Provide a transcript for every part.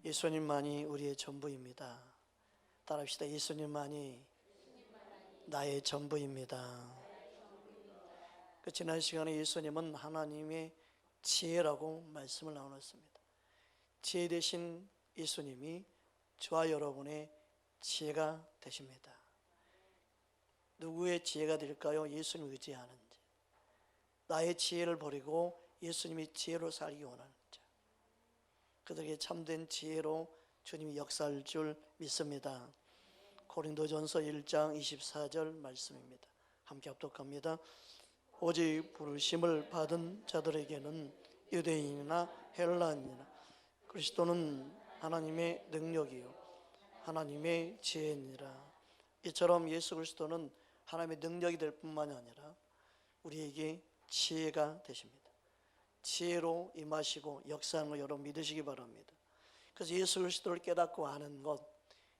예수님만이 우리의 전부입니다. 따라합시다. 예수님만이 나의 전부입니다. 지난 시간에 예수님은 하나님의 지혜라고 말씀을 나눴습니다. 지혜 되신 예수님이 저와 여러분의 지혜가 되십니다. 누구의 지혜가 될까요? 예수님 의지하는 자, 나의 지혜를 버리고 예수님이 지혜로 살기 원하는 자, 그들에게 참된 지혜로 주님이 역사할 줄 믿습니다. 고린도전서 1장 24절 말씀입니다. 함께 합독합니다. 오직 부르심을 받은 자들에게는 유대인이나 헬라인이나 그리스도는 하나님의 능력이요 하나님의 지혜니라. 이처럼 예수 그리스도는 하나님의 능력이 될 뿐만이 아니라 우리에게 지혜가 되십니다. 지혜로 임하시고 역사하는 걸 여러분 믿으시기 바랍니다. 그래서 예수 그리스도를 깨닫고 아는 것,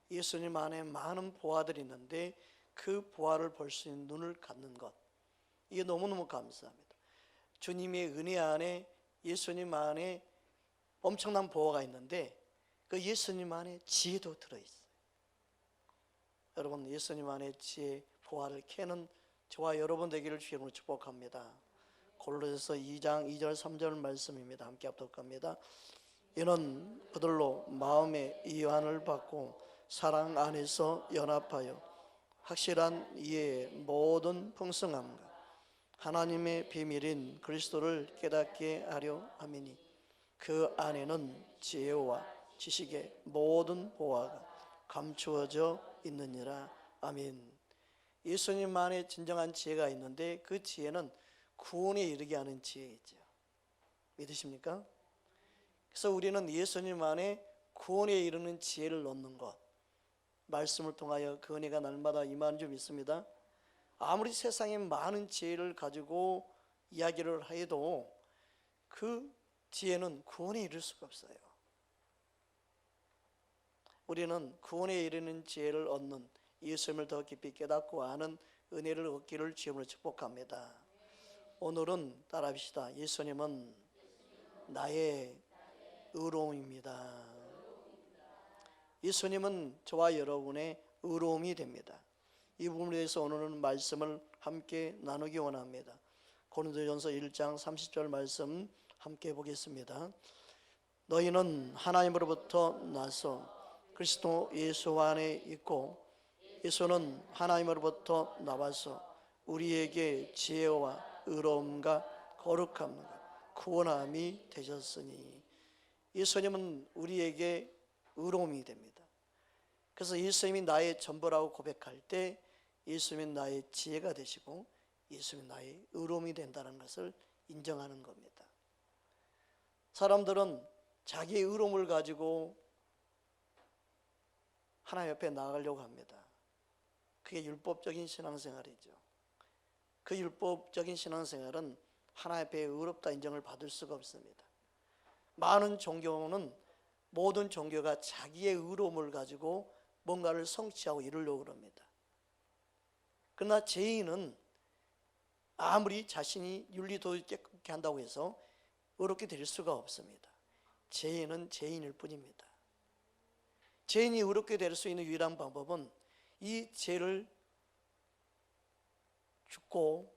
예수님 안에 많은 보화들이 있는데 그 보화를 볼 수 있는 눈을 갖는 것, 이게 너무너무 감사합니다. 주님의 은혜 안에, 예수님 안에 엄청난 보화가 있는데 그 예수님 안에 지혜도 들어있어요. 여러분, 예수님 안에 지혜, 보화를 캐는 저와 여러분 되기를 주님으로 축복합니다. 골로새서 2장 2절 3절 말씀입니다. 함께 합독합니다. 이는 그들로 마음의 이완을 받고 사랑 안에서 연합하여 확실한 이해의 모든 풍성함과 하나님의 비밀인 그리스도를 깨닫게 하려 함이니 그 안에는 지혜와 지식의 모든 보화가 감추어져 있느니라. 아멘. 예수님 안에 진정한 지혜가 있는데 그 지혜는 구원에 이르게 하는 지혜이죠. 믿으십니까? 그래서 우리는 예수님 안에 구원에 이르는 지혜를 얻는 것, 말씀을 통하여 그 은혜가 날마다 임하는 줄 믿습니다. 아무리 세상에 많은 지혜를 가지고 이야기를 해도 그 지혜는 구원에 이를 수가 없어요. 우리는 구원에 이르는 지혜를 얻는 예수님을 더 깊이 깨닫고 아는 은혜를 얻기를 주님으로 축복합니다. 오늘은 따라합시다. 예수님은 나의 의로움입니다. 예수님은 저와 여러분의 의로움이 됩니다. 이 부분에 대해서 오늘은 말씀을 함께 나누기 원합니다. 고린도전서 1장 30절 말씀 함께 보겠습니다. 너희는 하나님으로부터 나서 그리스도 예수 안에 있고 예수는 하나님으로부터 나와서 우리에게 지혜와 의로움과 거룩함과 구원함이 되셨으니, 예수님은 우리에게 의로움이 됩니다. 그래서 예수님이 나의 전부라고 고백할 때 예수님은 나의 지혜가 되시고 예수님은 나의 의로움이 된다는 것을 인정하는 겁니다. 사람들은 자기의 의로움을 가지고 하나님 옆에 나아가려고 합니다. 그게 율법적인 신앙생활이죠. 그 율법적인 신앙생활은 하나님 앞에 의롭다 인정을 받을 수가 없습니다. 많은 종교는, 모든 종교가 자기의 의로움을 가지고 뭔가를 성취하고 이루려고 합니다. 그러나 죄인은 아무리 자신이 윤리도를 깨끗게 한다고 해서 의롭게 될 수가 없습니다. 죄인은 죄인일 뿐입니다. 죄인이 의롭게 될 수 있는 유일한 방법은 이 죄를 죽고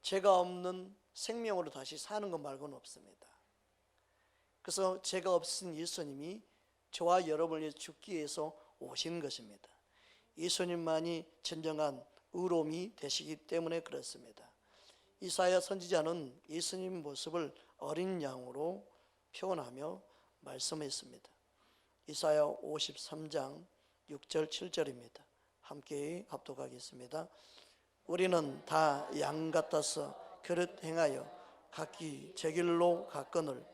죄가 없는 생명으로 다시 사는 것 말고는 없습니다. 그래서 죄가 없으신 예수님이 저와 여러분을 위해 죽기 위해서 오신 것입니다. 예수님만이 진정한 의로움이 되시기 때문에 그렇습니다. 이사야 선지자는 예수님 모습을 어린 양으로 표현하며 말씀했습니다. 이사야 53장 6절 7절입니다. 함께 합독하겠습니다. 우리는 다 양 같아서 그릇 행하여 각기 제 길로 갔거늘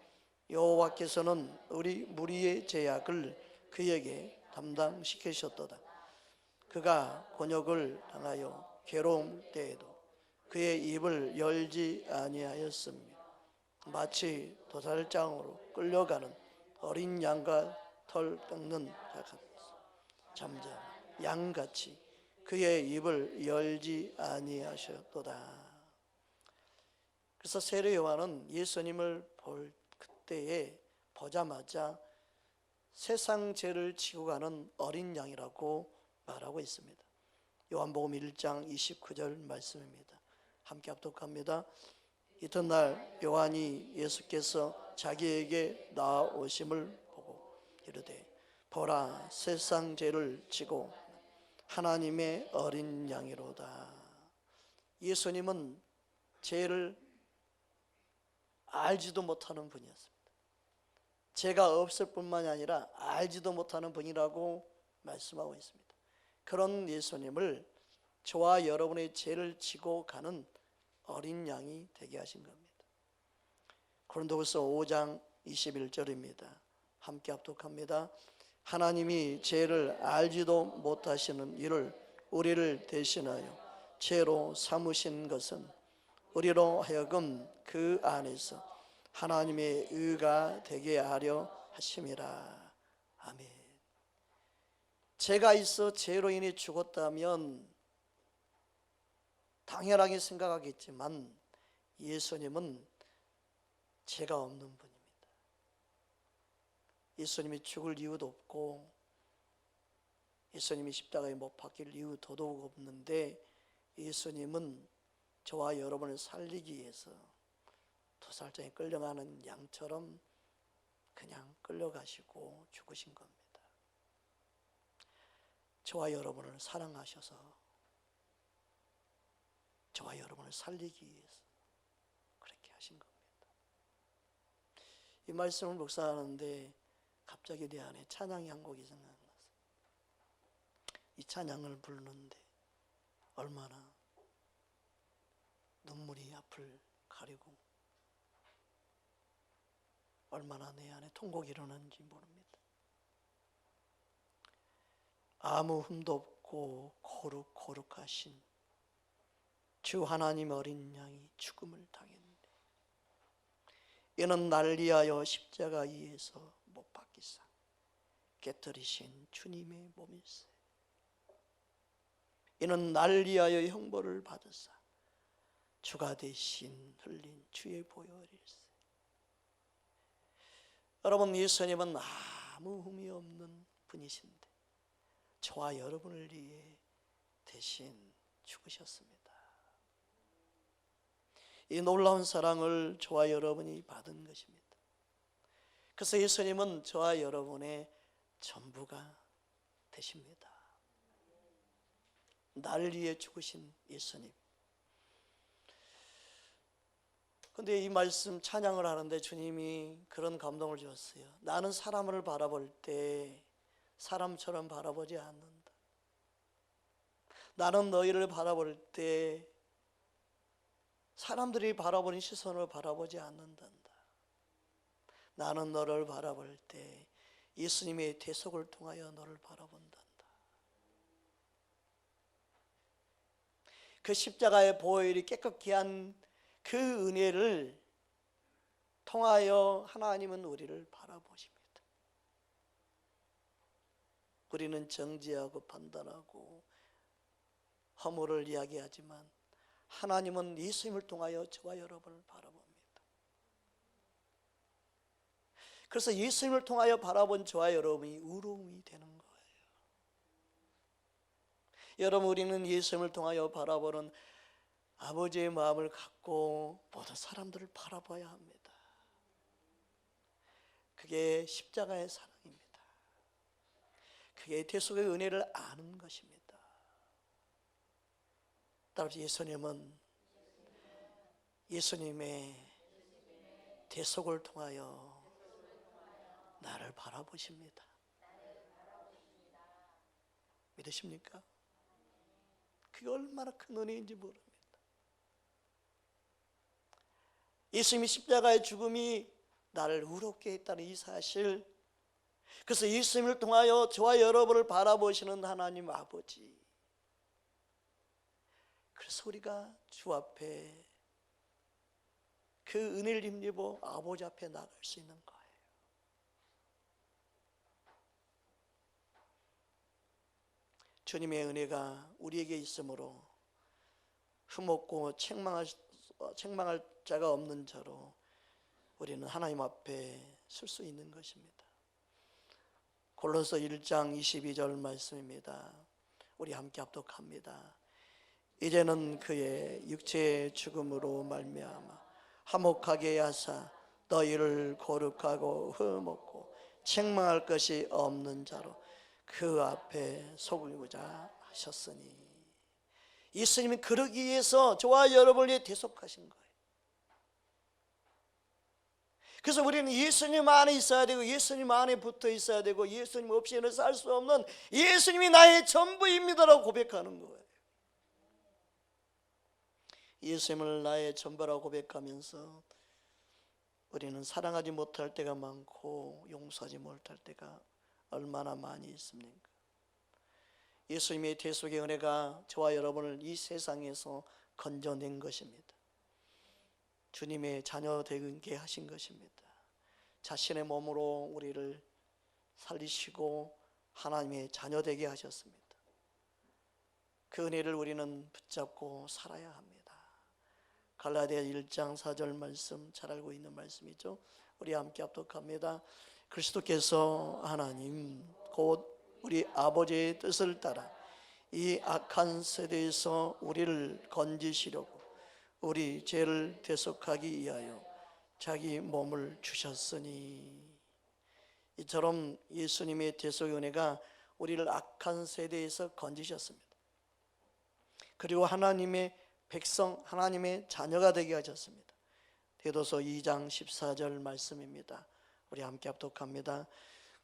여호와께서는 우리 무리의 죄악을 그에게 담당시키셨도다. 그가 곤욕을 당하여 괴로움 때에도 그의 입을 열지 아니하였으며 마치 도살장으로 끌려가는 어린 양과 털 깎는 자같이 잠잠 양같이 그의 입을 열지 아니하셨도다. 그래서 세례 요한은 예수님을 볼 그때에 보자마자 세상 죄를 지고 가는 어린 양이라고 말하고 있습니다. 요한복음 1장 29절 말씀입니다. 함께 합독합니다. 이튿날 요한이 예수께서 자기에게 나오심을 보고 이르되 보라, 세상 죄를 지고 하나님의 어린 양이로다. 예수님은 죄를 알지도 못하는 분이었습니다. 죄가 없을 뿐만이 아니라 알지도 못하는 분이라고 말씀하고 있습니다. 그런 예수님을 저와 여러분의 죄를 지고 가는 어린 양이 되게 하신 겁니다. 고린도후서 5장 21절입니다. 함께 합독합니다. 하나님이 죄를 알지도 못하시는 이를 우리를 대신하여 죄로 삼으신 것은 우리로 하여금 그 안에서 하나님의 의가 되게 하려 하심이라. 아멘. 죄가 있어 죄로 인해 죽었다면 당연하게 생각하겠지만 예수님은 죄가 없는 분입니다. 예수님이 죽을 이유도 없고 예수님이 십자가에 못 박힐 이유 더더욱 없는데 예수님은 저와 여러분을 살리기 위해서 도살장에 끌려가는 양처럼 그냥 끌려가시고 죽으신 겁니다. 저와 여러분을 사랑하셔서 저와 여러분을 살리기 위해서 그렇게 하신 겁니다. 이 말씀을 묵상하는데 갑자기 내 안에 찬양이 한 곡이 생각났어요. 이 찬양을 부르는데 얼마나 눈물이 앞을 가리고 얼마나 내 안에 통곡이 일어나는지 모릅니다. 아무 흠도 없고 거룩하신 주 하나님 어린 양이 죽음을 당했네. 이는 날 위하여 십자가 위에서 못 박히사 깨뜨리신 주님의 몸일세. 이는 날 위하여 형벌을 받으사 주가 대신 흘린 주의 보혈일세. 여러분, 예수님은 아무 흠이 없는 분이신데 저와 여러분을 위해 대신 죽으셨습니다. 이 놀라운 사랑을 저와 여러분이 받은 것입니다. 그래서 예수님은 저와 여러분의 전부가 되십니다. 나를 위해 죽으신 예수님. 근데 이 말씀 찬양을 하는데 주님이 그런 감동을 주었어요. 나는 사람을 바라볼 때 사람처럼 바라보지 않는다. 나는 너희를 바라볼 때 사람들이 바라보는 시선으로 바라보지 않는단다. 나는 너를 바라볼 때 예수님의 대속을 통하여 너를 바라본단다. 그 십자가의 보혈이 깨끗게 한 그 은혜를 통하여 하나님은 우리를 바라보십니다. 우리는 정죄하고 판단하고 허물을 이야기하지만 하나님은 예수님을 통하여 저와 여러분을 바라봅니다. 그래서 예수님을 통하여 바라본 저와 여러분이 의로움이 되는 거예요. 여러분, 우리는 예수님을 통하여 바라보는 아버지의 마음을 갖고 모든 사람들을 바라봐야 합니다. 그게 십자가의 사랑입니다. 그게 대속의 은혜를 아는 것입니다. 따라서 예수님의 대속을 통하여 나를 바라보십니다. 믿으십니까? 그게 얼마나 큰 은혜인지 모릅니다. 예수님이 십자가의 죽음이 나를 의롭게 했다는 이 사실, 그래서 예수님을 통하여 저와 여러분을 바라보시는 하나님 아버지, 그래서 우리가 주 앞에 그 은혜를 힘입어 아버지 앞에 나갈 수 있는 거예요. 주님의 은혜가 우리에게 있으므로 흠없고 책망할 자가 없는 자로 우리는 하나님 앞에 설 수 있는 것입니다. 골로새 1장 22절 말씀입니다. 우리 함께 합독합니다. 이제는 그의 육체의 죽음으로 말미암아 화목하게 하사 너희를 거룩하고 흠없고 책망할 것이 없는 자로 그 앞에 속이고자 하셨으니, 예수님이 그러기 위해서 저와 여러분을 위해 대속하신 거예요. 그래서 우리는 예수님 안에 있어야 되고, 예수님 안에 붙어 있어야 되고, 예수님 없이는 살 수 없는 예수님이 나의 전부입니다라고 고백하는 거예요. 예수님을 나의 전부라고 고백하면서 우리는 사랑하지 못할 때가 많고 용서하지 못할 때가 얼마나 많이 있습니까? 예수님의 대속의 은혜가 저와 여러분을 이 세상에서 건져낸 것입니다. 주님의 자녀 되게 하신 것입니다. 자신의 몸으로 우리를 살리시고 하나님의 자녀 되게 하셨습니다. 그 은혜를 우리는 붙잡고 살아야 합니다. 갈라디아 1장 4절 말씀 잘 알고 있는 말씀이죠. 우리 함께 합독합니다. 그리스도께서 하나님 곧 우리 아버지의 뜻을 따라 이 악한 세대에서 우리를 건지시려고 우리 죄를 대속하기 위하여 자기 몸을 주셨으니, 이처럼 예수님의 대속의 은혜가 우리를 악한 세대에서 건지셨습니다. 그리고 하나님의 백성, 하나님의 자녀가 되게 하셨습니다. 디도서 2장 14절 말씀입니다. 우리 함께 합독합니다.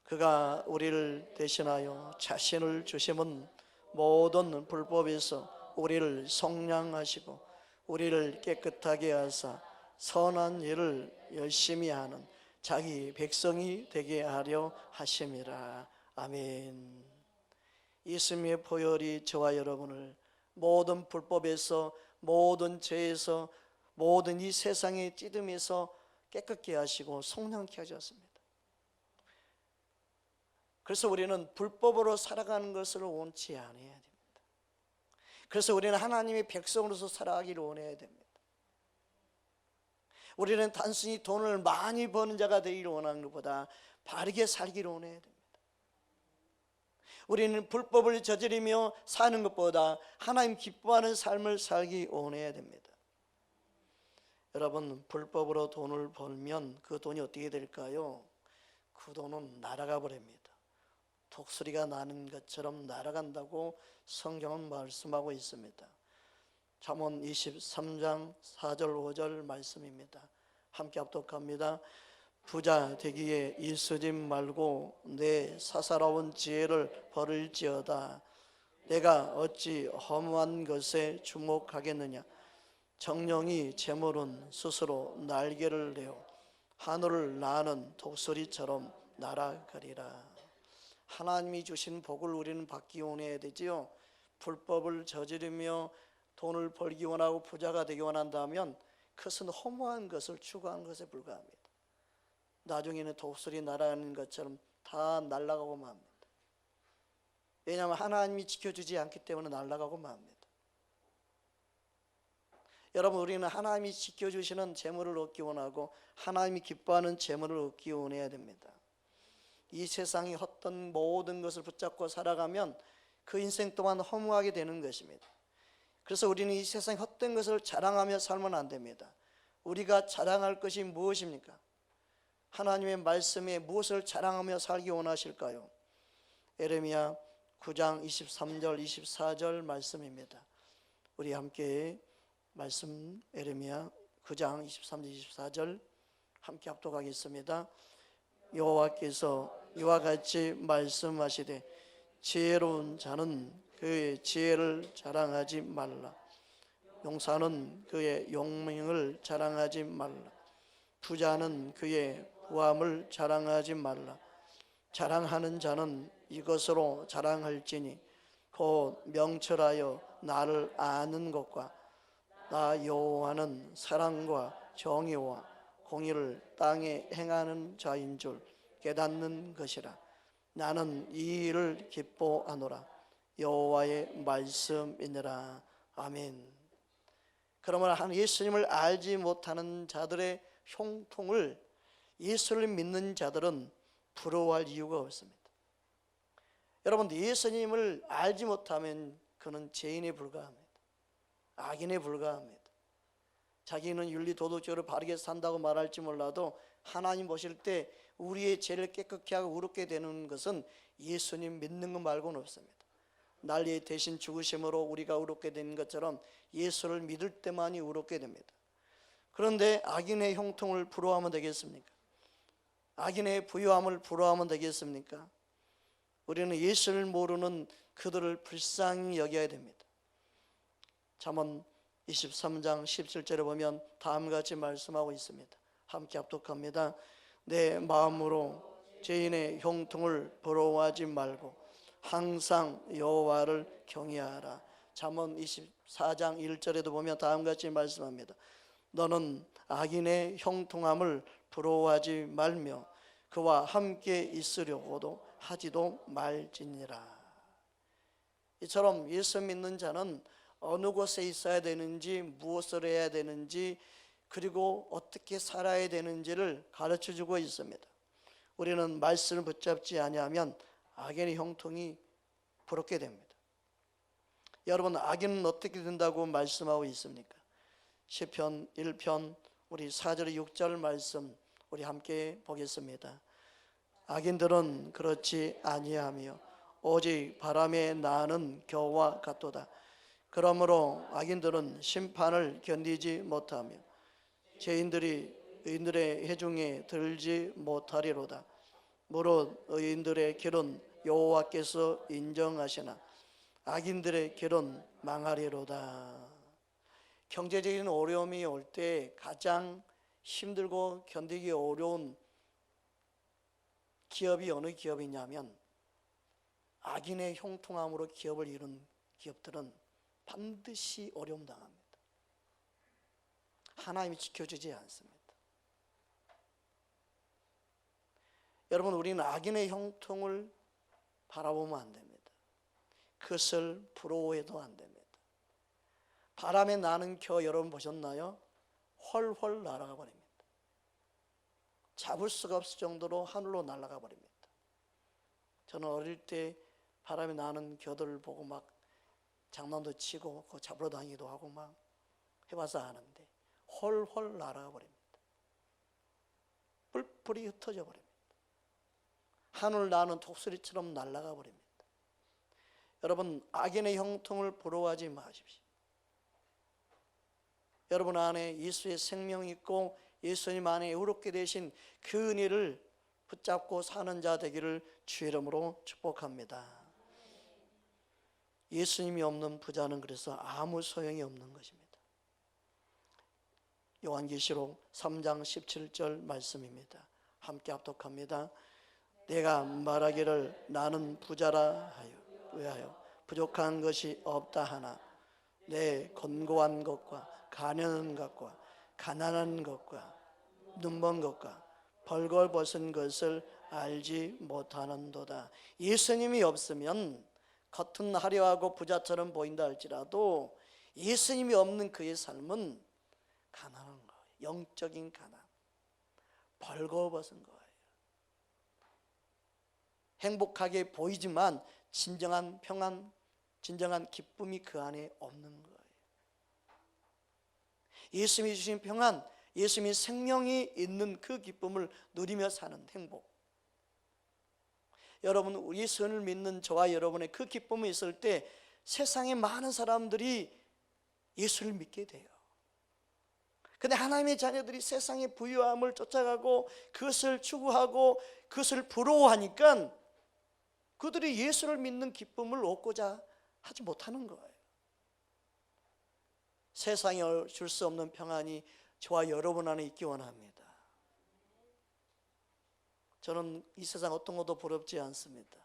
그가 우리를 대신하여 자신을 주심은 모든 불법에서 우리를 속량하시고 우리를 깨끗하게 하사 선한 일을 열심히 하는 자기 백성이 되게 하려 하심이라. 아멘. 예수님의 보혈이 저와 여러분을 모든 불법에서, 모든 죄에서, 모든 이 세상의 찌듦에서 깨끗게 하시고 속량케 하셨습니다. 그래서 우리는 불법으로 살아가는 것을 원치 않아야 됩니다. 그래서 우리는 하나님의 백성으로서 살아가기를 원해야 됩니다. 우리는 단순히 돈을 많이 버는 자가 되기를 원하는 것보다 바르게 살기를 원해야 됩니다. 우리는 불법을 저지르며 사는 것보다 하나님 기뻐하는 삶을 살기 원해야 됩니다. 여러분, 불법으로 돈을 벌면 그 돈이 어떻게 될까요? 그 돈은 날아가 버립니다. 독수리가 나는 것처럼 날아간다고 성경은 말씀하고 있습니다. 잠언 23장 4절 5절 말씀입니다. 함께 합독합니다. 부자 되기에 일쓰지 말고 내 사사로운 지혜를 버릴지어다. 내가 어찌 허무한 것에 주목하겠느냐. 정령이 재물은 스스로 날개를 내어 하늘을 나는 독수리처럼 날아가리라. 하나님이 주신 복을 우리는 받기 원해야 되지요. 불법을 저지르며 돈을 벌기 원하고 부자가 되기 원한다면 그것은 허무한 것을 추구한 것에 불과합니다. 나중에는 독수리 날아가는 것처럼 다 날아가고 맙니다. 왜냐하면 하나님이 지켜주지 않기 때문에 날아가고 맙니다. 여러분, 우리는 하나님이 지켜주시는 재물을 얻기 원하고 하나님이 기뻐하는 재물을 얻기 원해야 됩니다. 이 세상이 헛된 모든 것을 붙잡고 살아가면 그 인생 동안 허무하게 되는 것입니다. 그래서 우리는 이 세상의 헛된 것을 자랑하며 살면 안 됩니다. 우리가 자랑할 것이 무엇입니까? 하나님의 말씀에 무엇을 자랑하며 살기 원하실까요? 예레미야 9장 23절 24절 말씀입니다. 우리 함께 말씀, 예레미야 9장 23절 24절 함께 합독하겠습니다. 여호와께서 이와 같이 말씀하시되 지혜로운 자는 그의 지혜를 자랑하지 말라. 용사는 그의 용맹을 자랑하지 말라. 부자는 그의 부함을 자랑하지 말라. 자랑하는 자는 이것으로 자랑할지니 곧 명철하여 나를 아는 것과 나 여호와는 사랑과 정의와 공의를 땅에 행하는 자인 줄 깨닫는 것이라. 나는 이 일을 기뻐하노라. 여호와의 말씀이니라. 아멘. 그러면 예수님을 알지 못하는 자들의 형통을 예수를 믿는 자들은 부러워할 이유가 없습니다. 여러분, 예수님을 알지 못하면 그는 죄인에 불과합니다. 악인에 불과합니다. 자기는 윤리 도덕적으로 바르게 산다고 말할지 몰라도 하나님 보실 때 우리의 죄를 깨끗게 하고 의롭게 되는 것은 예수님 믿는 것 말고는 없습니다. 난리의 대신 죽으심으로 우리가 의롭게 된 것처럼 예수를 믿을 때만이 의롭게 됩니다. 그런데 악인의 형통을 부러워하면 되겠습니까? 악인의 부요함을 부러워하면 되겠습니까? 우리는 예수를 모르는 그들을 불쌍히 여겨야 됩니다. 잠언 23장 17절에 보면 다음과 같이 말씀하고 있습니다. 함께 합독합니다. 내 마음으로 죄인의 형통을 부러워하지 말고 항상 여호와를 경외하라. 잠언 24장 1절에도 보면 다음과 같이 말씀합니다. 너는 악인의 형통함을 부러워하지 말며 그와 함께 있으려고도 하지도 말지니라. 이처럼 예수 믿는 자는 어느 곳에 있어야 되는지, 무엇을 해야 되는지, 그리고 어떻게 살아야 되는지를 가르쳐주고 있습니다. 우리는 말씀을 붙잡지 아니하면 악인의 형통이 부럽게 됩니다. 여러분, 악인은 어떻게 된다고 말씀하고 있습니까? 시편 1편 우리 4절 6절 말씀 우리 함께 보겠습니다. 악인들은 그렇지 아니하며 오직 바람에 나는 겨와 같도다. 그러므로 악인들은 심판을 견디지 못하며 죄인들이 의인들의 해중에 들지 못하리로다. 무릇 의인들의 길은 여호와께서 인정하시나 악인들의 길은 망하리로다. 경제적인 어려움이 올 때 가장 힘들고 견디기 어려운 기업이 어느 기업이냐면 악인의 형통함으로 기업을 이룬 기업들은 반드시 어려움 당합니다. 하나님이 지켜주지 않습니다. 여러분, 우리는 악인의 형통을 바라보면 안 됩니다. 그것을 부러워해도 안 됩니다. 바람에 나는 겨 여러분 보셨나요? 훨훨 날아가 버립니다. 잡을 수가 없을 정도로 하늘로 날아가 버립니다. 저는 어릴 때 바람에 나는 겨들을 보고 막 장난도 치고 그거 잡으러 다니기도 하고 막 해봐서 아는데 훨훨 날아가 버립니다. 뿔뿔이 흩어져 버립니다. 하늘 나는 독수리처럼 날아가 버립니다. 여러분, 악인의 형통을 부러워하지 마십시오. 여러분 안에 예수의 생명이 있고 예수님 안에 의롭게 되신 그 은혜를 붙잡고 사는 자 되기를 주의 이름으로 축복합니다. 예수님이 없는 부자는 그래서 아무 소용이 없는 것입니다. 요한계시록 3장 17절 말씀입니다. 함께 합독합니다. 내가 말하기를 나는 부자라 하여 왜하여 부족한 것이 없다 하나 내 권고한 것과 가련한 것과 가난한 것과 눈먼 것과 벌거벗은 것을 알지 못하는도다. 예수님이 없으면 겉은 화려하고 부자처럼 보인다 할지라도 예수님이 없는 그의 삶은 가난한 거예요. 영적인 가난, 벌거벗은 거예요. 행복하게 보이지만 진정한 평안, 진정한 기쁨이 그 안에 없는 거예요. 예수님이 주신 평안, 예수님이 생명이 있는 그 기쁨을 누리며 사는 행복. 여러분, 예수를 믿는 저와 여러분의 그 기쁨이 있을 때 세상에 많은 사람들이 예수를 믿게 돼요. 근데 하나님의 자녀들이 세상의 부유함을 쫓아가고 그것을 추구하고 그것을 부러워하니까 그들이 예수를 믿는 기쁨을 얻고자 하지 못하는 거예요. 세상에 줄 수 없는 평안이 저와 여러분 안에 있기 원합니다. 저는 이 세상 어떤 것도 부럽지 않습니다.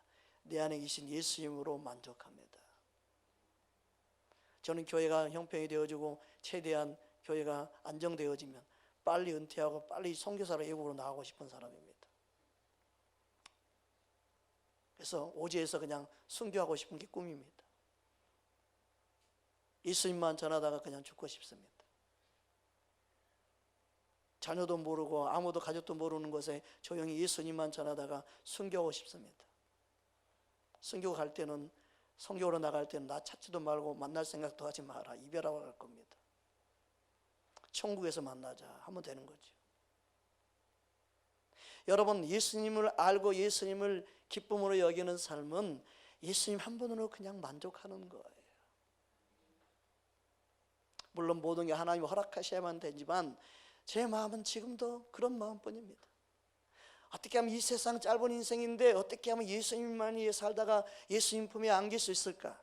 내 안에 계신 예수님으로 만족합니다. 저는 교회가 형편이 되어지고 최대한 교회가 안정되어지면 빨리 은퇴하고 빨리 선교사로 외국으로 나가고 싶은 사람입니다. 그래서 오지에서 그냥 순교하고 싶은 게 꿈입니다. 예수님만 전하다가 그냥 죽고 싶습니다. 자녀도 모르고 아무도 가족도 모르는 곳에 조용히 예수님만 전하다가 순교하고 싶습니다. 선교 갈 때는, 선교로 나갈 때는 나 찾지도 말고 만날 생각도 하지 마라. 이별하고 갈 겁니다. 천국에서 만나자 하면 되는 거죠. 여러분, 예수님을 알고 예수님을 기쁨으로 여기는 삶은 예수님 한 분으로 그냥 만족하는 거예요. 물론 모든 게 하나님이 허락하셔야만 되지만 제 마음은 지금도 그런 마음뿐입니다. 어떻게 하면 이 세상 짧은 인생인데 어떻게 하면 예수님만이 살다가 예수님 품에 안길 수 있을까?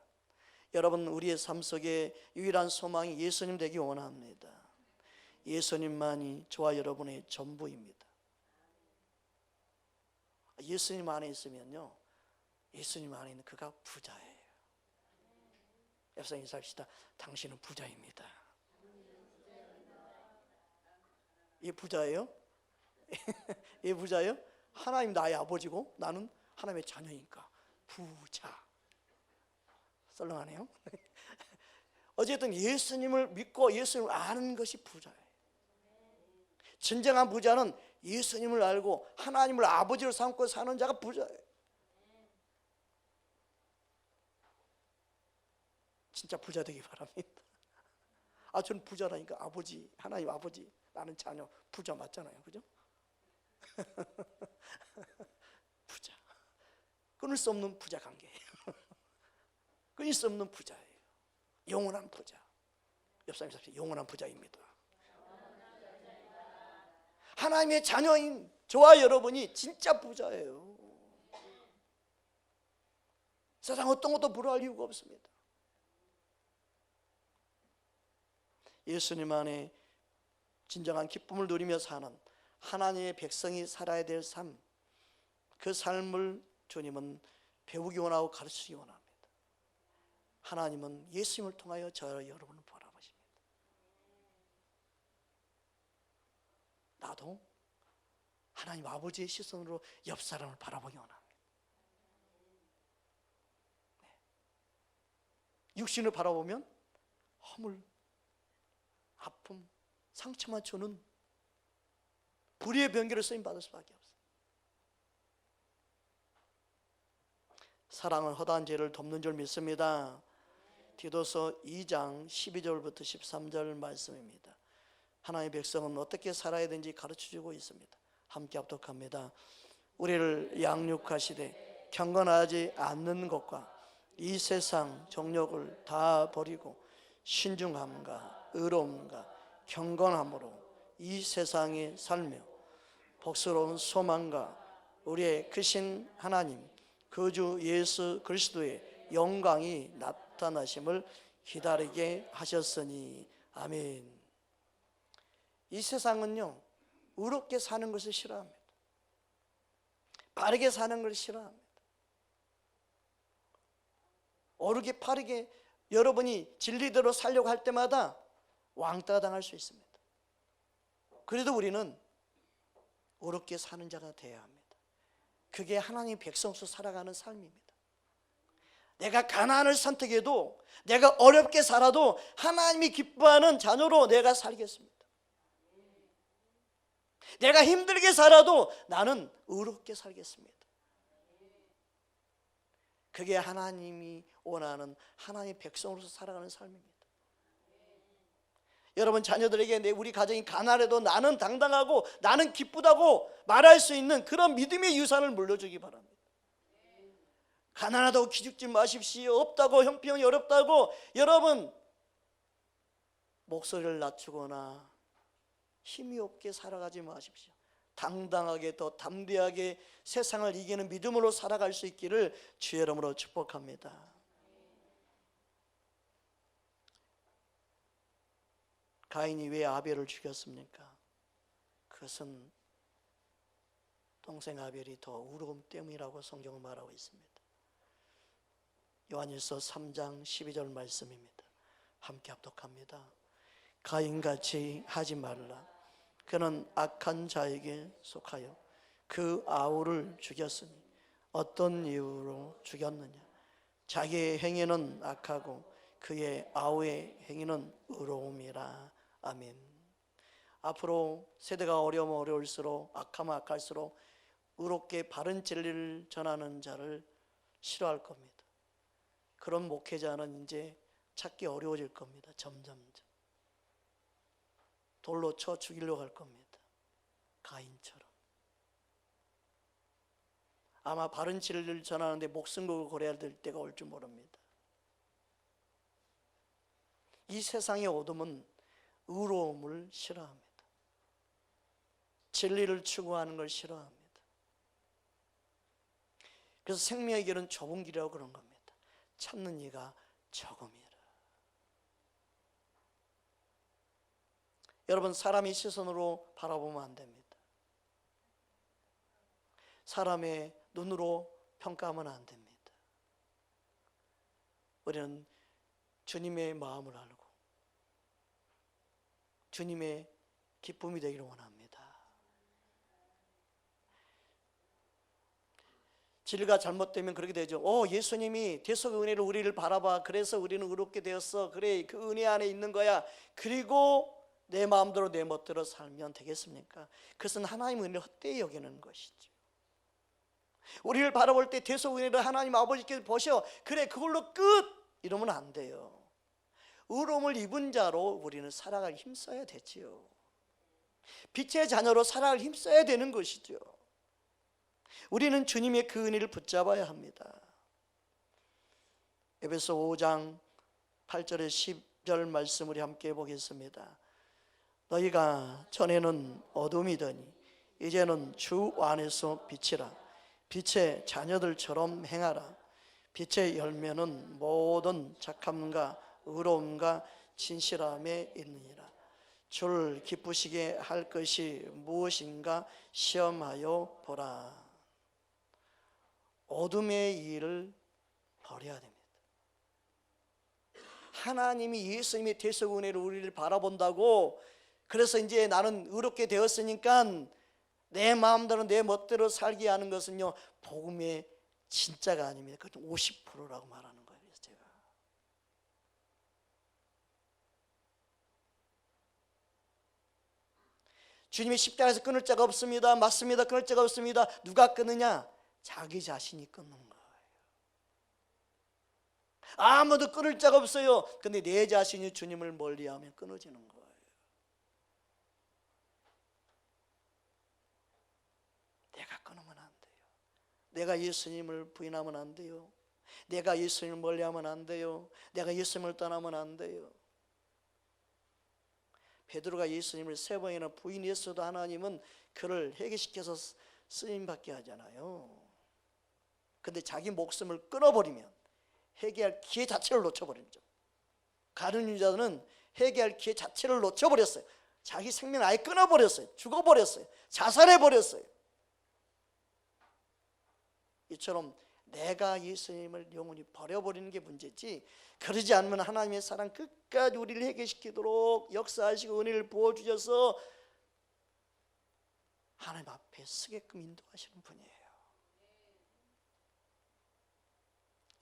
여러분, 우리의 삶 속에 유일한 소망이 예수님 되기 원합니다. 예수님만이 저와 여러분의 전부입니다. 예수님 안에 있으면요, 예수님 안에 있는 그가 부자예요. 옆서 인사합시다. 당신은 부자입니다. 이 부자예요? 이 부자예요? 하나님 나의 아버지고 나는 하나님의 자녀니까 부자. 썰렁하네요. 어쨌든 예수님을 믿고 예수님을 아는 것이 부자예요. 진정한 부자는 예수님을 알고 하나님을 아버지로 삼고 사는 자가 부자예요. 진짜 부자 되기 바랍니다. 저는 부자라니까. 아버지, 하나님 아버지, 나는 자녀. 부자 맞잖아요, 그죠? 부자. 끊을 수 없는 부자 관계예요. 끊을 수 없는 부자예요. 영원한 부자. 옆 사람 영원한 부자입니다. 하나님의 자녀인 저와 여러분이 진짜 부자예요. 세상 어떤 것도 부러워할 이유가 없습니다. 예수님 안에 진정한 기쁨을 누리며 사는 하나님의 백성이 살아야 될 삶, 그 삶을 주님은 배우기 원하고 가르치기 원합니다. 하나님은 예수님을 통하여 저와 여러분을 바라보십니다. 나도 하나님 아버지의 시선으로 옆 사람을 바라보기 원합니다. 육신을 바라보면 허물, 아픔, 상처만 주는 불의의 병기로 쓰임받을 수밖에 없어요. 사랑은 허다한 죄를 덮는 줄 믿습니다. 디도서 2장 12절부터 13절 말씀입니다. 하나님의 백성은 어떻게 살아야 되는지 가르쳐주고 있습니다. 함께 합독합니다. 우리를 양육하시되 경건하지 않는 것과 이 세상 정욕을 다 버리고 신중함과 의로움과 경건함으로 이 세상에 살며 복스러운 소망과 우리의 크신 하나님 그 주 예수 그리스도의 영광이 나타나심을 기다리게 하셨으니 아멘. 이 세상은요, 의롭게 사는 것을 싫어합니다. 바르게 사는 것을 싫어합니다. 옳게 바르게 여러분이 진리대로 살려고 할 때마다 왕따 당할 수 있습니다. 그래도 우리는 옳게 사는 자가 되어야 합니다. 그게 하나님의 백성으로서 살아가는 삶입니다. 내가 가난을 선택해도, 내가 어렵게 살아도 하나님이 기뻐하는 자녀로 내가 살겠습니다. 내가 힘들게 살아도 나는 의롭게 살겠습니다. 그게 하나님이 원하는 하나님의 백성으로서 살아가는 삶입니다. 여러분, 자녀들에게 우리 가정이 가난해도 나는 당당하고 나는 기쁘다고 말할 수 있는 그런 믿음의 유산을 물려주기 바랍니다. 가난하다고 기죽지 마십시오. 없다고, 형편이 어렵다고 여러분 목소리를 낮추거나 힘이 없게 살아가지 마십시오. 당당하게, 더 담대하게 세상을 이기는 믿음으로 살아갈 수 있기를 주의 이름으로 축복합니다. 가인이 왜 아벨을 죽였습니까? 그것은 동생 아벨이 더 의로움 때문이라고 성경은 말하고 있습니다. 요한일서 3장 12절 말씀입니다. 함께 합독합니다. 가인같이 하지 말라. 그는 악한 자에게 속하여 그 아우를 죽였으니 어떤 이유로 죽였느냐? 자기의 행위는 악하고 그의 아우의 행위는 의로움이라. 아멘. 앞으로 세대가 어려우면 어려울수록, 악하면 악할수록 의롭게 바른 진리를 전하는 자를 싫어할 겁니다. 그런 목회자는 이제 찾기 어려워질 겁니다. 점점 돌로 쳐 죽이려고 할 겁니다. 가인처럼. 아마 바른 진리를 전하는데 목숨 걸고 거래해야 될 때가 올 줄 모릅니다. 이 세상의 어둠은 의로움을 싫어합니다. 진리를 추구하는 걸 싫어합니다. 그래서 생명의 길은 좁은 길이라고 그런 겁니다. 찾는 이가 적음이라. 여러분, 사람의 시선으로 바라보면 안 됩니다. 사람의 눈으로 평가하면 안 됩니다. 우리는 주님의 마음을 알고 주님의 기쁨이 되기를 원합니다. 진리가 잘못되면 그렇게 되죠. 예수님이 대속의 은혜로 우리를 바라봐. 그래서 우리는 의롭게 되었어. 그래, 그 은혜 안에 있는 거야. 그리고 내 마음대로 내 멋대로 살면 되겠습니까? 그것은 하나님의 은혜를 헛되이 여기는 것이죠. 우리를 바라볼 때 대속의 은혜를 하나님 아버지께서 보셔. 그래, 그걸로 끝! 이러면 안 돼요. 의로움을 입은 자로 우리는 살아갈 힘써야 되지요. 빛의 자녀로 살아갈 힘써야 되는 것이죠. 우리는 주님의 그 은혜를 붙잡아야 합니다. 에베소 5장 8절에 10절 말씀 우리 함께 보겠습니다. 너희가 전에는 어둠이더니 이제는 주 안에서 빛이라. 빛의 자녀들처럼 행하라. 빛의 열매는 모든 착함과 의로움과 진실함에 있느니라. 주를 기쁘시게 할 것이 무엇인가 시험하여 보라. 어둠의 일을 버려야 됩니다. 하나님이 예수님의 대속 은혜로 우리를 바라본다고 그래서 이제 나는 의롭게 되었으니까 내 마음대로 내 멋대로 살게 하는 것은요, 복음의 진짜가 아닙니다. 그것은 50%라고 말하는 거예요. 제가 주님이 십자가에서 끊을 자가 없습니다. 맞습니다. 끊을 자가 없습니다. 누가 끊느냐? 자기 자신이 끊는 거예요. 아무도 끊을 자가 없어요. 근데 내 자신이 주님을 멀리하면 끊어지는 거예요. 내가 끊으면 안 돼요. 내가 예수님을 부인하면 안 돼요. 내가 예수님을 멀리하면 안 돼요. 내가 예수님을 떠나면 안 돼요. 베드로가 예수님을 3번이나 부인했어도 하나님은 그를 회개시켜서 쓰임받게 하잖아요. 근데 자기 목숨을 끊어버리면 회개할 기회 자체를 놓쳐버리죠. 가룟 유다는 회개할 기회 자체를 놓쳐버렸어요. 자기 생명을 아예 끊어버렸어요. 죽어버렸어요. 자살해버렸어요. 이처럼 내가 예수님을 영원히 버려버리는 게 문제지, 그러지 않으면 하나님의 사랑 끝까지 우리를 회개시키도록 역사하시고 은혜를 부어주셔서 하나님 앞에 서게끔 인도하시는 분이에요.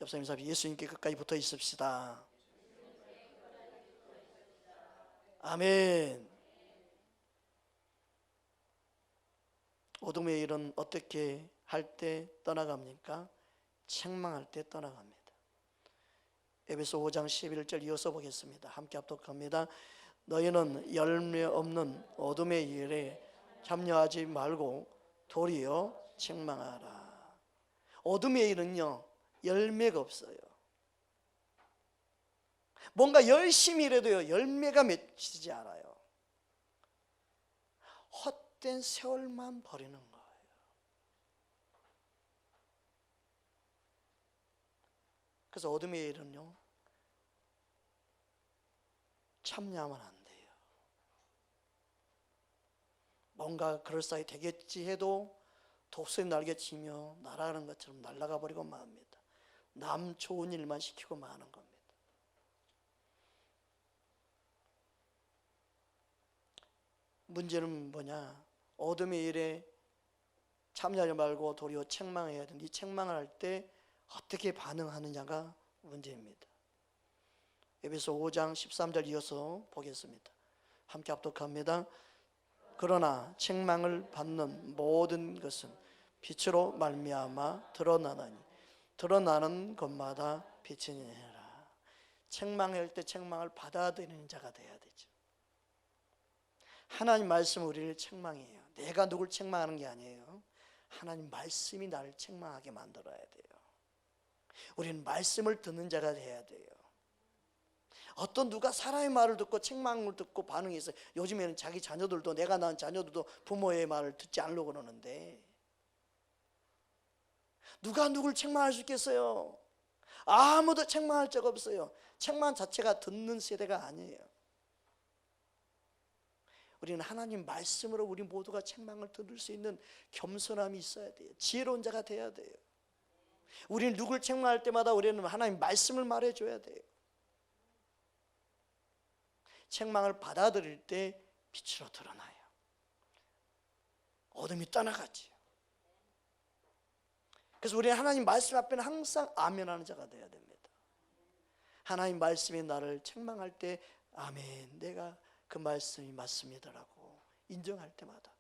옆사람 사람 예수님께 끝까지 붙어 있읍시다. 아멘. 어둠의 일은 어떻게 할 때 떠나갑니까? 책망할 때 떠나갑니다. 에베소 5장 11절 이어서 보겠습니다. 함께 합독합니다. 너희는 열매 없는 어둠의 일에 참여하지 말고 도리어 책망하라. 어둠의 일은요, 열매가 없어요. 뭔가 열심히 일해도요, 열매가 맺히지 않아요. 헛된 세월만 버리는 거예요. 그래서 어둠의 일은요, 참여하면 안 돼요. 뭔가 그럴싸히 되겠지 해도 독수리 날개치며 날아가는 것처럼 날아가 버리고 맙니다. 남 좋은 일만 시키고 마는 겁니다. 문제는 뭐냐? 어둠의 일에 참여하지 말고 도리어 책망해야 되는데, 이 책망을 할 때 어떻게 반응하느냐가 문제입니다. 에베소 5장 13절 이어서 보겠습니다. 함께 합독합니다. 그러나 책망을 받는 모든 것은 빛으로 말미암아 드러나나니 드러나는 것마다 빛이 내라. 책망할 때 책망을 받아들이는 자가 돼야 되죠. 하나님 말씀은 우리를 책망해요. 내가 누굴 책망하는 게 아니에요. 하나님 말씀이 나를 책망하게 만들어야 돼요. 우리는 말씀을 듣는 자가 돼야 돼요. 어떤 누가 사람의 말을 듣고 책망을 듣고 반응이 있어요. 요즘에는 자기 자녀들도, 내가 낳은 자녀들도 부모의 말을 듣지 않으려고 그러는데, 누가 누굴 책망할 수 있겠어요? 아무도 책망할 적 없어요. 책망 자체가 듣는 세대가 아니에요. 우리는 하나님 말씀으로 우리 모두가 책망을 들을 수 있는 겸손함이 있어야 돼요. 지혜로운 자가 돼야 돼요. 우리는 누굴 책망할 때마다 우리는 하나님 말씀을 말해줘야 돼요. 책망을 받아들일 때 빛으로 드러나요. 어둠이 떠나가지요. 그래서 우리는 하나님 말씀 앞에는 항상 아멘하는 자가 되어야 됩니다. 하나님 말씀이 나를 책망할 때 아멘, 내가 그 말씀이 맞습니다라고 인정할 때마다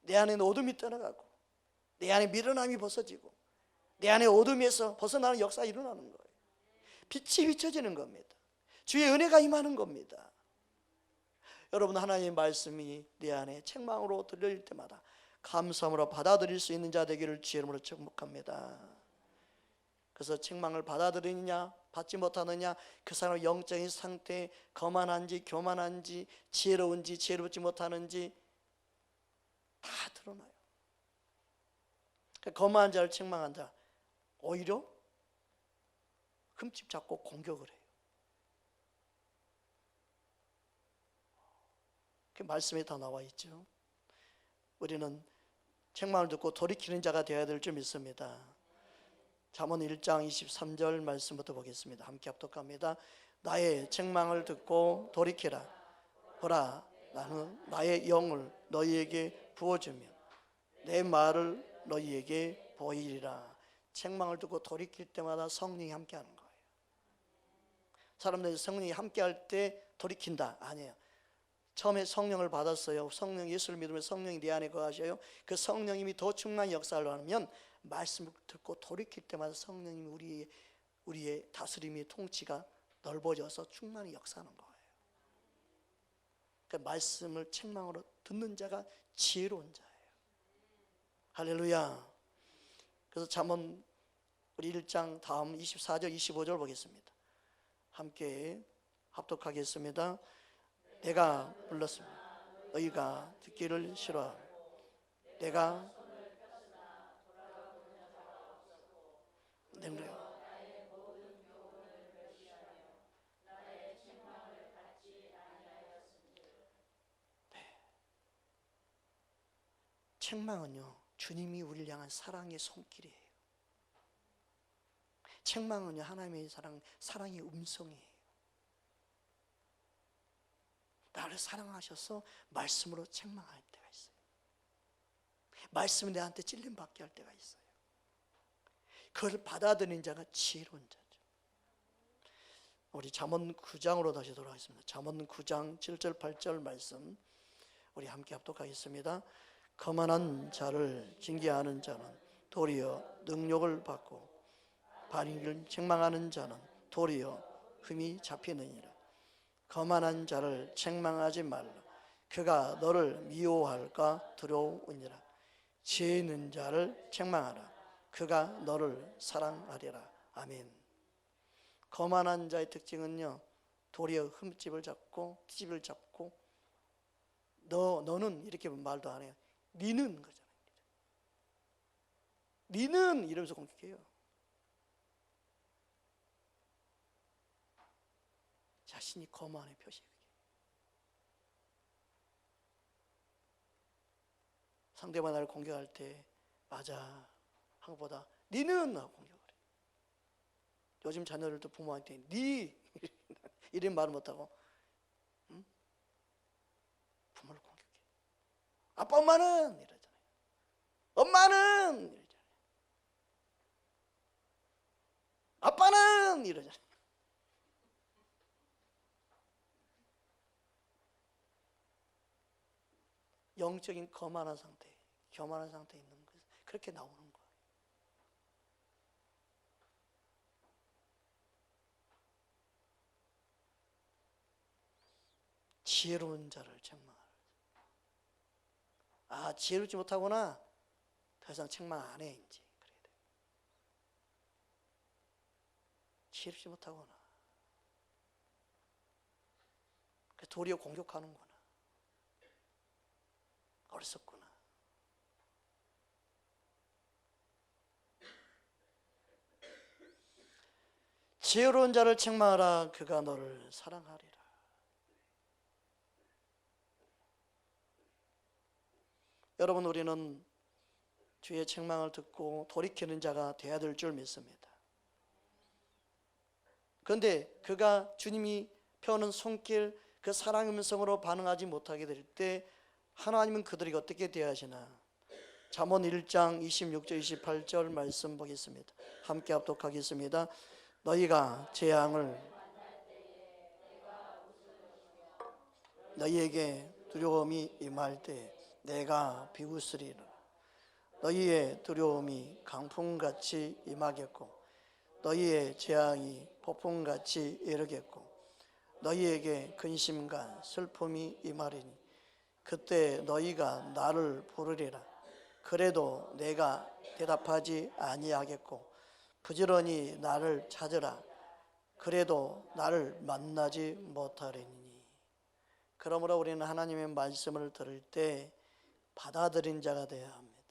내 안에는 어둠이 떠나가고 내 안에 미련함이 벗어지고 내 안에 어둠에서 벗어나는 역사가 일어나는 거예요. 빛이 비춰지는 겁니다. 주의 은혜가 임하는 겁니다. 여러분, 하나님의 말씀이 내 안에 책망으로 들려질 때마다 감사함으로 받아들일 수 있는 자 되기를 주의 이름으로 축복합니다. 그래서 책망을 받아들이느냐 받지 못하느냐, 그 사람의 영적인 상태, 거만한지 교만한지 지혜로운지 지혜롭지 못하는지 다 드러나요. 거만한 자를 책망한 자 오히려 흠집 잡고 공격을 해요. 그 말씀에 다 나와 있죠. 우리는 책망을 듣고 돌이키는 자가 되어야 될 줄 믿습니다. 잠언 1장 23절 말씀부터 보겠습니다. 함께 합독합니다. 나의 책망을 듣고 돌이키라. 보라, 나는 나의 영을 너희에게 부어주며 내 말을 너희에게 보이리라. 책망을 듣고 돌이킬 때마다 성령이 함께하는 거예요. 사람들이 성령이 함께할 때 돌이킨다, 아니에요. 처음에 성령을 받았어요. 성령, 예수를 믿으면 성령이 내 안에 거하셔요. 그 성령님이 더 충만히 역사를 하면 말씀을 듣고 돌이킬 때마다 성령님이 우리의 다스림의 통치가 넓어져서 충만히 역사하는 거예요. 그러니까 말씀을 책망으로 듣는 자가 지혜로운 자예요. 할렐루야. 그래서 잠언 우리 1장 다음 24절 25절 보겠습니다. 함께 합독하겠습니다. 내가 불렀습니다. 너희가 듣기를 싫어하고 내가 냉랭 책망은요, 주님이 우리를 향한 사랑의 손길이에요. 책망은요, 하나님의 사랑의 음성이에요. 나를 사랑하셔서 말씀으로 책망할 때가 있어요. 말씀이 내한테 찔림받게 할 때가 있어요. 그걸 받아들이는 자가 지혜로운 자죠. 우리 잠언 9장으로 다시 돌아가겠습니다. 잠언 9장 7절 8절 말씀 우리 함께 합독하겠습니다. 거만한 자를 징계하는 자는 도리어 능욕을 받고 반의를 책망하는 자는 도리어 흠이 잡히느니라. 거만한 자를 책망하지 말라. 그가 너를 미워할까 두려우니라. 지혜 있는 자를 책망하라. 그가 너를 사랑하리라. 아멘. 거만한 자의 특징은요, 도리어 흠집을 잡고 띠집을 잡고 너는 이렇게 말도 안 해요. 니는 거잖아요. 니는 이러면서 공격해요. 자신이 거만의 표시예요. 상대방 나를 공격할 때 맞아 한 것보다 니는 하고 공격을 해요. 요즘 자녀들도 부모한테 니 이런 말을 못하고 응? 부모를 공격해. 아빠 엄마는 이러잖아요. 엄마는 이러잖아요. 아빠는 이러잖아요. 영적인 거만한 상태, 교만한 상태에 있는 거예요. 그렇게 나오는 거예요. 지혜로운 자를 책망하라. 아, 지혜롭지 못하구나. 더 이상 책망 안 해, 이제. 그래야 돼. 지혜롭지 못하구나. 도리어 공격하는구나. 어리석구나. 지혜로운 자를 책망하라. 그가 너를 사랑하리라. 여러분, 우리는 주의 책망을 듣고 돌이키는 자가 되어야 될 줄 믿습니다. 그런데 그가 주님이 펴는 손길, 그 사랑의 음성으로 반응하지 못하게 될 때 하나님은 그들에게 어떻게 대하시나? 잠언 1장 26절 28절 말씀 보겠습니다. 함께 합독하겠습니다. 너희가 재앙을 너희에게 두려움이 임할 때 내가 비웃으리라. 너희의 두려움이 강풍같이 임하겠고 너희의 재앙이 폭풍같이 이르겠고 너희에게 근심과 슬픔이 임하리니 그때 너희가 나를 부르리라. 그래도 내가 대답하지 아니하겠고 부지런히 나를 찾으라. 그래도 나를 만나지 못하리니. 그러므로 우리는 하나님의 말씀을 들을 때 받아들인 자가 되어야 합니다.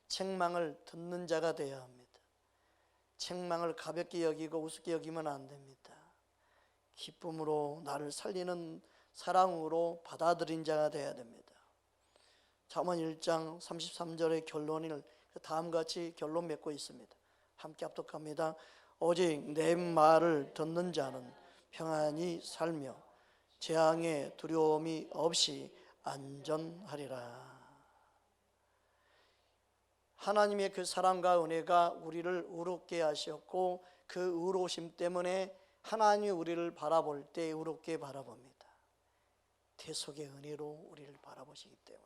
책망을 듣는 자가 되어야 합니다. 책망을 가볍게 여기고 우습게 여기면 안 됩니다. 기쁨으로 나를 살리는 사랑으로 받아들인 자가 되어야 됩니다. 잠언 1장 33절의 결론을 다음과 같이 결론 맺고 있습니다. 함께 합독합니다. 오직 내 말을 듣는 자는 평안히 살며 재앙의 두려움이 없이 안전하리라. 하나님의 그 사랑과 은혜가 우리를 의롭게 하셨고 그 의로우심 때문에 하나님이 우리를 바라볼 때 의롭게 바라봅니다. 대속의 은혜로 우리를 바라보시기 때문에.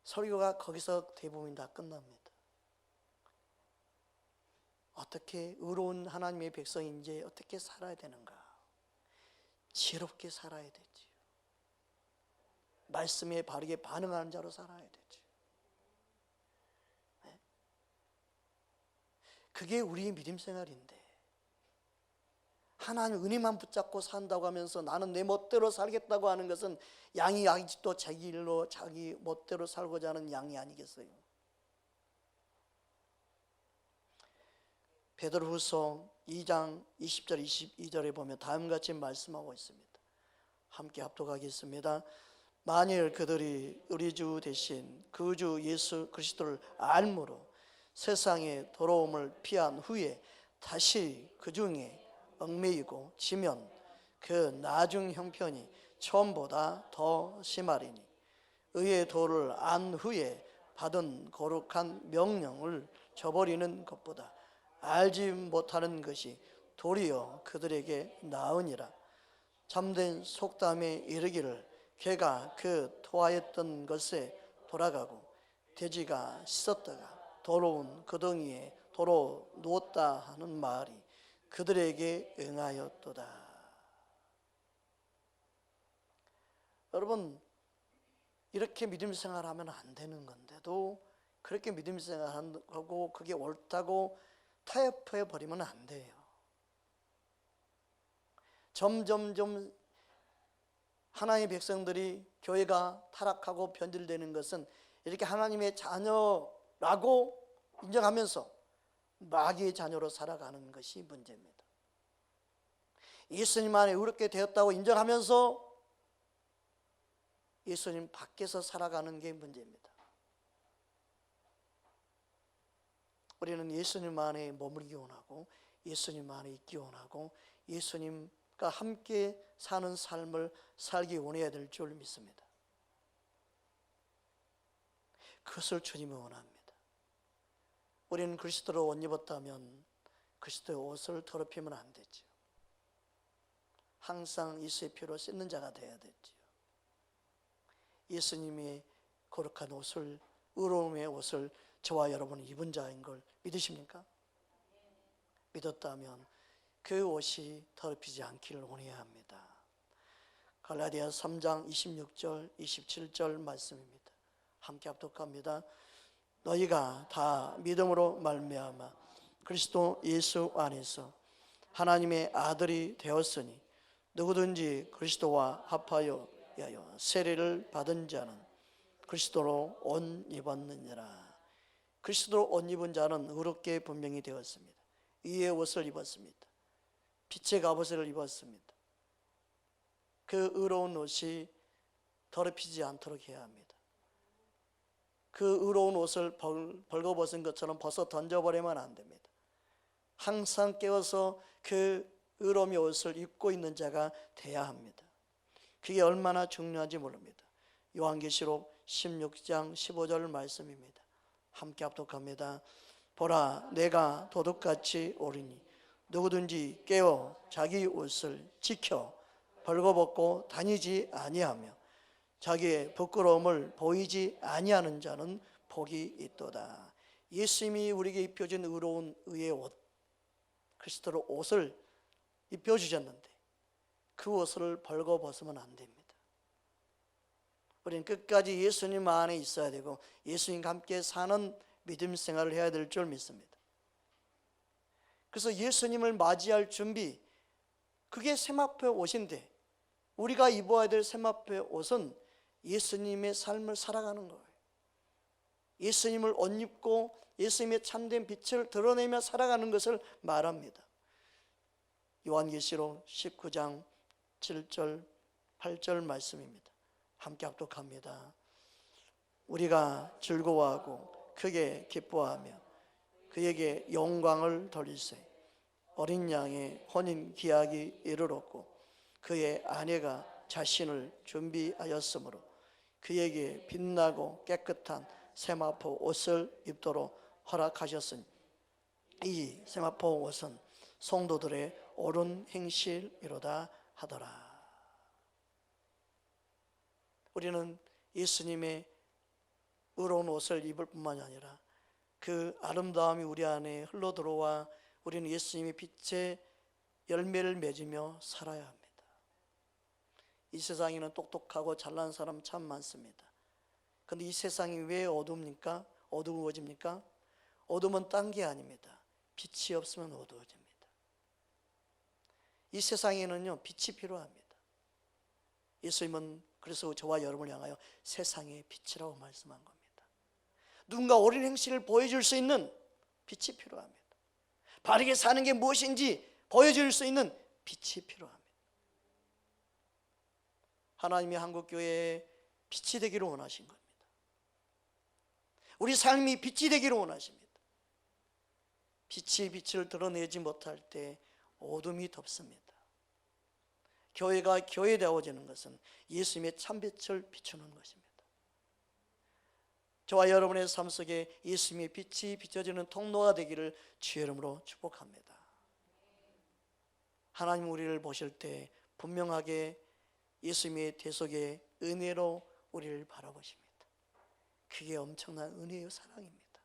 설교가 거기서 대부분 다 끝납니다. 어떻게 의로운 하나님의 백성인지 어떻게 살아야 되는가? 지혜롭게 살아야 되지요. 말씀에 바르게 반응하는 자로 살아야 되죠. 네? 그게 우리의 믿음 생활인데 하나님 은혜만 붙잡고 산다고 하면서 나는 내 멋대로 살겠다고 하는 것은 양이 아직도 자기 일로 자기 멋대로 살고자 하는 양이 아니겠어요? 베드로후서 2장 20절 22절에 보면 다음같이 말씀하고 있습니다. 함께 합독하겠습니다. 만일 그들이 우리 주 대신 그 주 예수 그리스도를 알므로 세상의 더러움을 피한 후에 다시 그 중에 얽매이고 지면 그 나중 형편이 처음보다 더 심하리니 의의 도를 안 후에 받은 거룩한 명령을 저버리는 것보다 알지 못하는 것이 도리어 그들에게 나으니라. 참된 속담에 이르기를 개가 그 토하였던 것에 돌아가고 돼지가 씻었다가 더러운 그덩이에 도로 누웠다 하는 말이 그들에게 응하였도다. 여러분, 이렇게 믿음 생활하면 안 되는 건데도 그렇게 믿음 생활하고 그게 옳다고 타협해 버리면 안 돼요. 점점점 하나님의 백성들이 교회가 타락하고 변질되는 것은 이렇게 하나님의 자녀라고 인정하면서 마귀의 자녀로 살아가는 것이 문제입니다. 예수님 안에 의롭게 되었다고 인정하면서 예수님 밖에서 살아가는 게 문제입니다. 우리는 예수님 안에 머물기 원하고 예수님 안에 있기 원하고 예수님과 함께 사는 삶을 살기 원해야 될 줄 믿습니다. 그것을 주님이 원합니다. 우리는 그리스도로 옷 입었다면 그리스도의 옷을 더럽히면 안 되죠. 항상 예수의 피로 씻는 자가 되어야 되죠. 예수님의 거룩한 옷을, 의로움의 옷을 저와 여러분이 입은 자인 걸 믿으십니까? 믿었다면 그 옷이 더럽히지 않기를 원해야 합니다. 갈라디아 3장 26절 27절 말씀입니다. 함께 합독합니다. 너희가 다 믿음으로 말미암아 그리스도 예수 안에서 하나님의 아들이 되었으니 누구든지 그리스도와 합하여 세례를 받은 자는 그리스도로 옷 입었느니라. 그리스도로 옷 입은 자는 의롭게 분명히 되었습니다. 의의 옷을 입었습니다. 빛의 갑옷을 입었습니다. 그 의로운 옷이 더럽히지 않도록 해야 합니다. 그 의로운 옷을 벌거벗은 것처럼 벗어 던져버리면 안 됩니다. 항상 깨어서 그 의로움의 옷을 입고 있는 자가 돼야 합니다. 그게 얼마나 중요한지 모릅니다. 요한계시록 16장 15절 말씀입니다. 함께 합독합니다. 보라, 내가 도둑같이 오리니 누구든지 깨어 자기 옷을 지켜 벌거벗고 다니지 아니하며 자기의 부끄러움을 보이지 아니하는 자는 복이 있도다. 예수님이 우리에게 입혀준 의로운 의의 옷, 그리스도로 옷을 입혀주셨는데 그 옷을 벌거벗으면 안 됩니다. 우리는 끝까지 예수님 안에 있어야 되고 예수님과 함께 사는 믿음 생활을 해야 될 줄 믿습니다. 그래서 예수님을 맞이할 준비, 그게 세마포의 옷인데 우리가 입어야 될 세마포의 옷은 예수님의 삶을 살아가는 거예요. 예수님을 옷 입고 예수님의 참된 빛을 드러내며 살아가는 것을 말합니다. 요한계시록 19장 7절 8절 말씀입니다. 함께 합독합니다. 우리가 즐거워하고 크게 기뻐하며 그에게 영광을 돌리세. 어린 양의 혼인 기약이 이르렀고 그의 아내가 자신을 준비하였으므로 그에게 빛나고 깨끗한 세마포 옷을 입도록 허락하셨으니 이 세마포 옷은 성도들의 옳은 행실이로다 하더라. 우리는 예수님의 의로운 옷을 입을 뿐만이 아니라 그 아름다움이 우리 안에 흘러 들어와 우리는 예수님의 빛의 열매를 맺으며 살아야 합니다. 이 세상에는 똑똑하고 잘난 사람 참 많습니다. 그런데 이 세상이 왜 어두웁니까? 어두워집니까? 어둠은 딴 게 아닙니다. 빛이 없으면 어두워집니다. 이 세상에는요, 빛이 필요합니다. 예수님은 그래서 저와 여러분을 향하여 세상의 빛이라고 말씀한 겁니다. 누군가 옳은 행실을 보여줄 수 있는 빛이 필요합니다. 바르게 사는 게 무엇인지 보여줄 수 있는 빛이 필요합니다. 하나님이 한국교회에 빛이 되기를 원하신 겁니다. 우리 삶이 빛이 되기를 원하십니다. 빛이 빛을 드러내지 못할 때 어둠이 덮습니다. 교회가 교회되어지는 것은 예수님의 참빛을 비추는 것입니다. 저와 여러분의 삶 속에 예수님의 빛이 비춰지는 통로가 되기를 주의 이름으로 축복합니다. 하나님 우리를 보실 때 분명하게 예수님의 대속의 은혜로 우리를 바라보십니다. 그게 엄청난 은혜요 사랑입니다.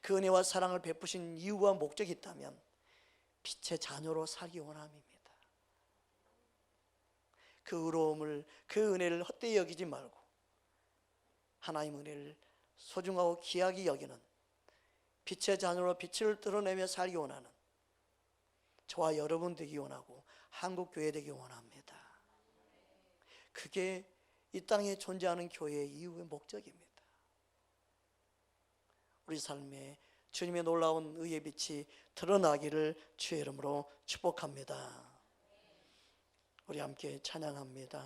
그 은혜와 사랑을 베푸신 이유와 목적이 있다면 빛의 자녀로 살기 원함입니다. 그 의로움을, 그 은혜를 헛되이 여기지 말고 하나님 은혜를 소중하고 귀하게 여기는 빛의 자녀로 빛을 드러내며 살기 원하는 저와 여러분 되기 원하고 한국교회 되기 원합니다. 그게 이 땅에 존재하는 교회의 이유의 목적입니다. 우리 삶에 주님의 놀라운 의의 빛이 드러나기를 주의 이름으로 축복합니다. 우리 함께 찬양합니다.